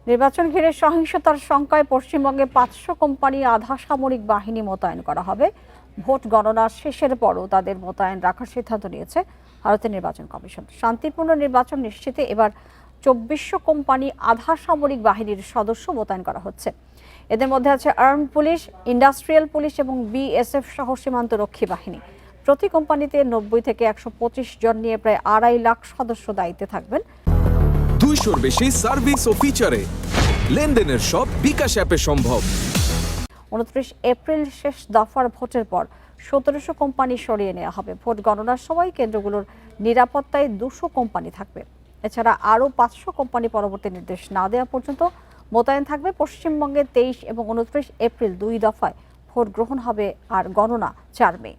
নির্বাচন ঘিরে সহিংসতার শঙ্কায় পশ্চিমবঙ্গে 500 কোম্পানি আধা সামরিক বাহিনী মোতায়েন করা হবে। ভোট গণনা শেষের পরও তাদের মোতায়েন রাখার সিদ্ধান্ত নিয়েছে ভারতের নির্বাচন কমিশন। শান্তিপূর্ণ নির্বাচন নিশ্চিতে এবার 2400 কোম্পানি আধা সামরিক বাহিনীর সদস্য মোতায়েন করা হচ্ছে। এদের মধ্যে আছে আর্মড পুলিশ, ইন্ডাস্ট্রিয়াল পুলিশ এবং বিএসএফ সহ সীমান্তরক্ষী বাহিনী। প্রতি কোম্পানিতে 90 থেকে 125 জন নিয়ে প্রায় 2.5 লাখ সদস্য দায়িত্বে থাকবেন। 200-র বেশি সার্ভিস ও ফিচারে লেনদেনের সব বিকাশ অ্যাপে সম্ভব। 29 এপ্রিল শেষ দফার ভোটের পর 1700 কোম্পানি সরিয়ে নেওয়া হবে। ভোট গণনার সময় কেন্দ্রগুলোর নিরাপত্তায় 200 কোম্পানি থাকবে। এছাড়া আরও 500 কোম্পানি পরবর্তী নির্দেশ না দেওয়া পর্যন্ত মোতায়েন থাকবে। পশ্চিমবঙ্গে 23 এবং 29 এপ্রিল 2 দফায় ভোট গ্রহণ হবে আর গণনা 4 মে।